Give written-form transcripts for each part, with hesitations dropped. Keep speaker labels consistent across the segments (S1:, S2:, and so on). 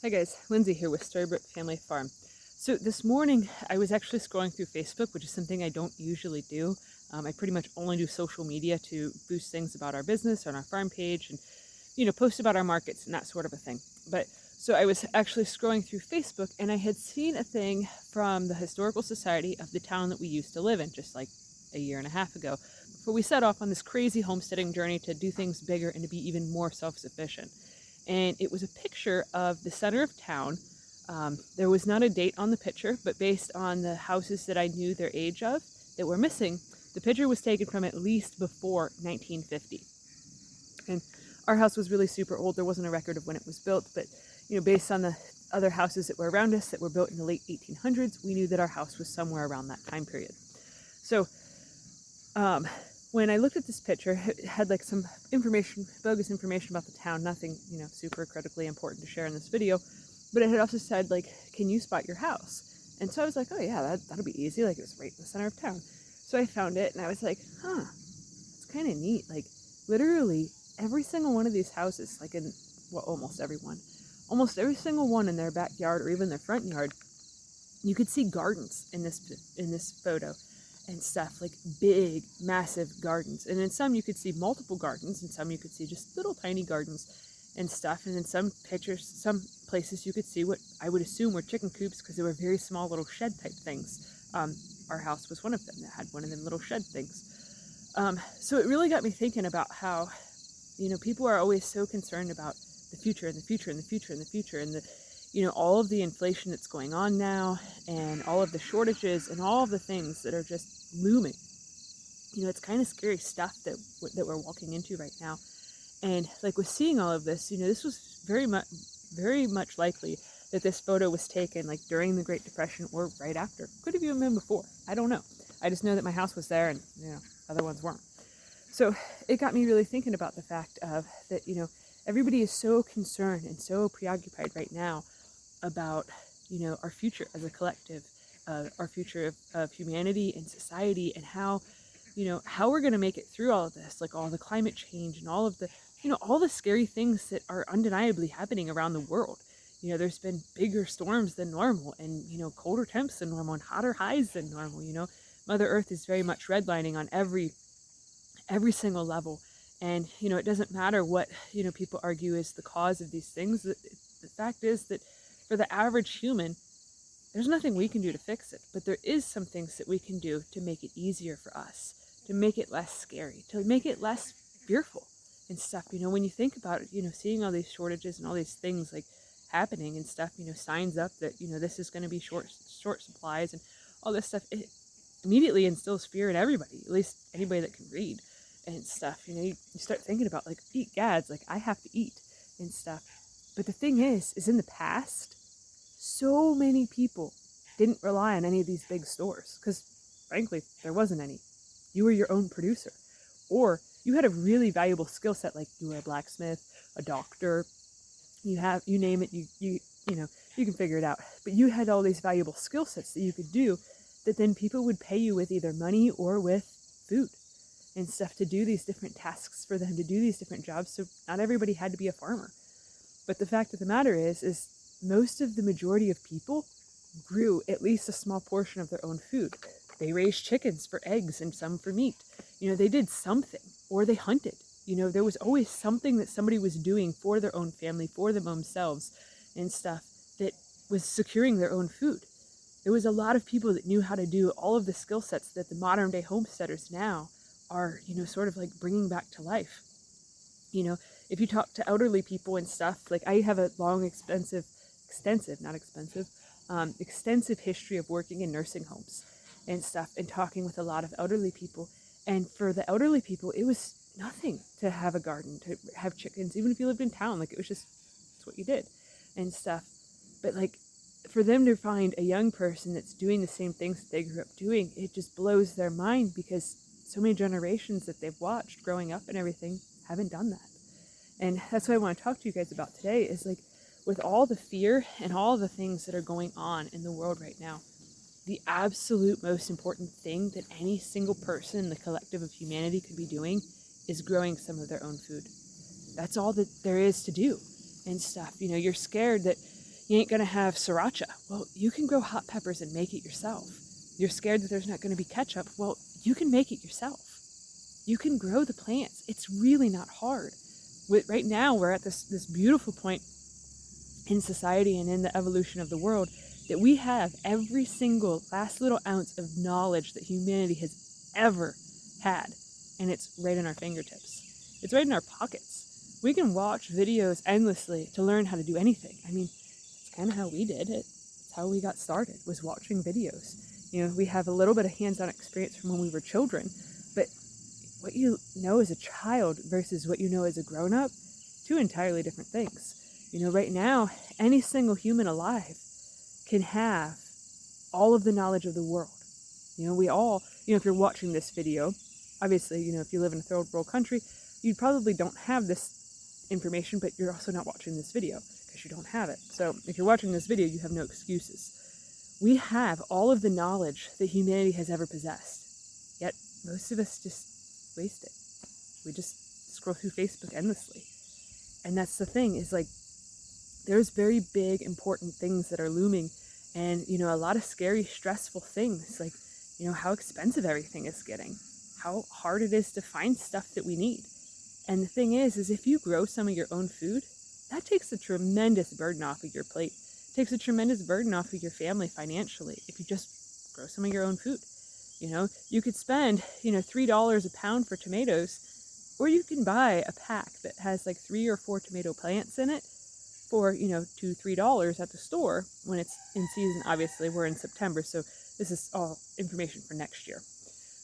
S1: Hi guys, Lindsay here with Storybook Family Farm. So this morning I was actually scrolling through Facebook, which is something I don't usually do. I pretty much only do social media to boost things about our business on our farm page and, post about our markets and that sort of a thing. But so I was actually scrolling through Facebook and I had seen a thing from the Historical Society of the town that we used to live in just like a year and a half ago, before we set off on this crazy homesteading journey to do things bigger and to be even more self-sufficient. And it was a picture of the center of town. There was not a date on the picture, but based on the houses that I knew their age of that were missing, the picture was taken from at least before 1950. And our house was really super old. There wasn't a record of when it was built, but based on the other houses that were around us that were built in the late 1800s, we knew that our house was somewhere around that time period. So when I looked at this picture, it had like some information, bogus information about the town, nothing, super critically important to share in this video, but it had also said like, can you spot your house? And so I was like, oh yeah, that'll be easy. Like it was right in the center of town. So I found it and I was like, it's kind of neat. Like literally every single one of these houses, like almost every single one in their backyard or even their front yard, you could see gardens in this photo. And stuff, like big, massive gardens. And in some you could see multiple gardens, and some you could see just little tiny gardens and stuff. And in some pictures, some places you could see what I would assume were chicken coops because they were very small little shed type things. Our house was one of them that had one of them little shed things. So it really got me thinking about how, people are always so concerned about the future and the future and the future and the future and the all of the inflation that's going on now and all of the shortages and all of the things that are just looming. It's kind of scary stuff that we're walking into right now. And like with seeing all of this, this was very much likely that this photo was taken like during the Great Depression or right after. Could have even been before. I don't know. I just know that my house was there and, other ones weren't. So it got me really thinking about the fact of that, everybody is so concerned and so preoccupied right now about our future as a collective, our future of humanity and society, and how we're going to make it through all of this, like all the climate change and all of the all the scary things that are undeniably happening around the world. There's been bigger storms than normal and colder temps than normal and hotter highs than normal. Mother Earth is very much redlining on every single level, and it doesn't matter what people argue is the cause of these things. The fact is that for the average human, there's nothing we can do to fix it, but there is some things that we can do to make it easier for us, to make it less scary, to make it less fearful and stuff. When you think about it, seeing all these shortages and all these things like happening and stuff, signs up that, this is going to be short supplies and all this stuff, it immediately instills fear in everybody, at least anybody that can read and stuff. You start thinking about like, eat gads, like I have to eat and stuff. But the thing is in the past, so many people didn't rely on any of these big stores because, frankly, there wasn't any. You were your own producer. Or you had a really valuable skill set, like you were a blacksmith, a doctor, you name it, you can figure it out. But you had all these valuable skill sets that you could do that then people would pay you with either money or with food and stuff to do these different tasks for them, to do these different jobs. So not everybody had to be a farmer. But the fact of the matter is most of the majority of people grew at least a small portion of their own food. They raised chickens for eggs and some for meat. They did something, or they hunted. There was always something that somebody was doing for their own family, for them themselves and stuff that was securing their own food. There was a lot of people that knew how to do all of the skill sets that the modern day homesteaders now are, sort of like bringing back to life. If you talk to elderly people and stuff, like I have a long, extensive history of working in nursing homes and stuff and talking with a lot of elderly people. And for the elderly people, it was nothing to have a garden, to have chickens, even if you lived in town. Like it was just, it's what you did and stuff. But like for them to find a young person that's doing the same things that they grew up doing, it just blows their mind because so many generations that they've watched growing up and everything haven't done that. And that's what I want to talk to you guys about today is like, with all the fear and all the things that are going on in the world right now, the absolute most important thing that any single person in the collective of humanity could be doing is growing some of their own food. That's all that there is to do and stuff. You're scared that, You ain't gonna have sriracha. Well, you can grow hot peppers and make it yourself. You're scared that there's not gonna be ketchup. Well, you can make it yourself. You can grow the plants. It's really not hard. Right now, we're at this beautiful point in society and in the evolution of the world that we have every single last little ounce of knowledge that humanity has ever had. And it's right in our fingertips. It's right in our pockets. We can watch videos endlessly to learn how to do anything. I mean, it's kind of how we did it. It's how we got started, was watching videos. You know, we have a little bit of hands-on experience from when we were children, but what you know as a child versus what you know as a grown-up, two entirely different things. You know, right now, any single human alive can have all of the knowledge of the world. You know, we all, if you're watching this video, obviously, if you live in a third world country, you probably don't have this information, but you're also not watching this video because you don't have it. So if you're watching this video, you have no excuses. We have all of the knowledge that humanity has ever possessed, yet most of us just waste it. We just scroll through Facebook endlessly. And that's the thing, is like, there's very big, important things that are looming, and, a lot of scary, stressful things, like, how expensive everything is getting, how hard it is to find stuff that we need. And the thing is if you grow some of your own food, that takes a tremendous burden off of your plate. It takes a tremendous burden off of your family financially if you just grow some of your own food. You could spend, $3 a pound for tomatoes, or you can buy a pack that has like 3 or 4 tomato plants in it for, $2, $3 at the store when it's in season. Obviously, we're in September, so this is all information for next year.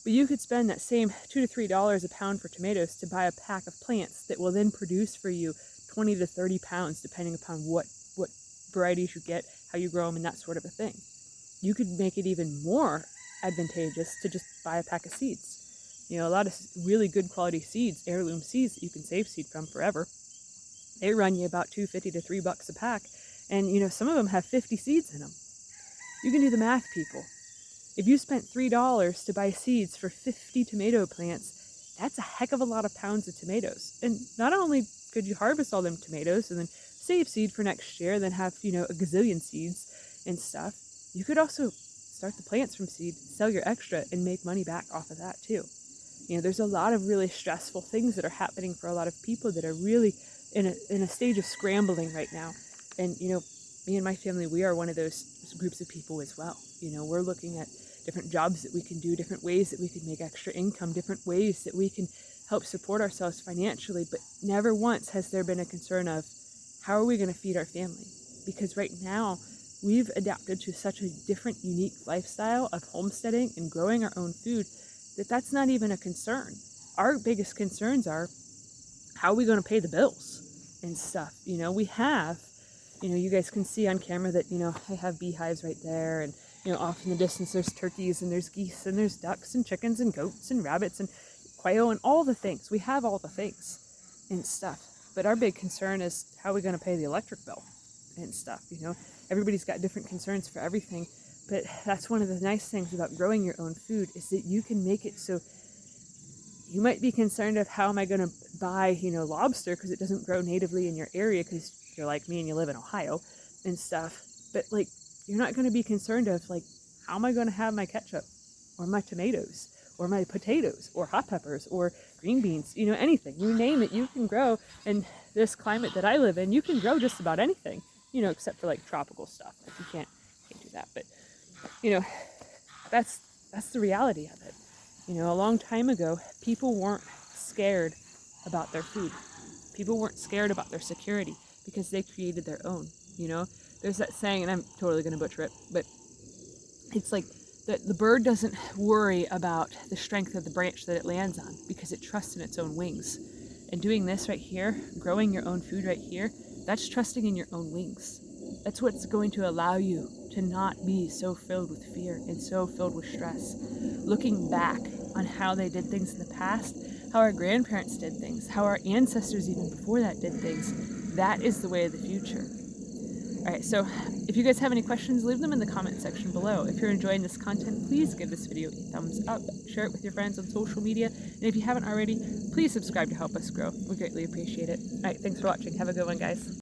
S1: But you could spend that same $2 to $3 a pound for tomatoes to buy a pack of plants that will then produce for you 20 to 30 pounds, depending upon what varieties you get, how you grow them, and that sort of a thing. You could make it even more advantageous to just buy a pack of seeds. A lot of really good quality seeds, heirloom seeds that you can save seed from forever. They run you about $2.50 to $3 a pack, and some of them have 50 seeds in them. You can do the math, people. If you spent $3 to buy seeds for 50 tomato plants, that's a heck of a lot of pounds of tomatoes. And not only could you harvest all them tomatoes and then save seed for next year, then have, a gazillion seeds and stuff, you could also start the plants from seed, sell your extra, and make money back off of that too. There's a lot of really stressful things that are happening for a lot of people that are really in a stage of scrambling right now. And, me and my family, we are one of those groups of people as well. We're looking at different jobs that we can do, different ways that we can make extra income, different ways that we can help support ourselves financially, but never once has there been a concern of how are we going to feed our family? Because right now, we've adapted to such a different, unique lifestyle of homesteading and growing our own food that's not even a concern. Our biggest concerns are, how are we going to pay the bills and stuff? We have, you guys can see on camera that, I have beehives right there, and, off in the distance there's turkeys and there's geese and there's ducks and chickens and goats and rabbits and quail and all the things. We have all the things and stuff. But our big concern is, how are we going to pay the electric bill and stuff? Everybody's got different concerns for everything. But that's one of the nice things about growing your own food, is that you can make it so you might be concerned of, how am I going to buy, lobster because it doesn't grow natively in your area because you're like me and you live in Ohio and stuff. But like, you're not going to be concerned of like, how am I going to have my ketchup or my tomatoes or my potatoes or hot peppers or green beans, anything. You name it, you can grow. And this climate that I live in, you can grow just about anything, except for like tropical stuff. Like you can't do that. But that's the reality of it. A long time ago, people weren't scared about their food. People weren't scared about their security because they created their own. There's that saying, and I'm totally going to butcher it, but it's like the bird doesn't worry about the strength of the branch that it lands on because it trusts in its own wings. And doing this right here, growing your own food right here, that's trusting in your own wings. That's what's going to allow you to not be so filled with fear and so filled with stress. Looking back on how they did things in the past, how our grandparents did things, how our ancestors even before that did things, that is the way of the future. All right, so if you guys have any questions, leave them in the comment section below. If you're enjoying this content, please give this video a thumbs up, share it with your friends on social media, and if you haven't already, please subscribe to help us grow. We greatly appreciate it. All right, thanks for watching. Have a good one, guys.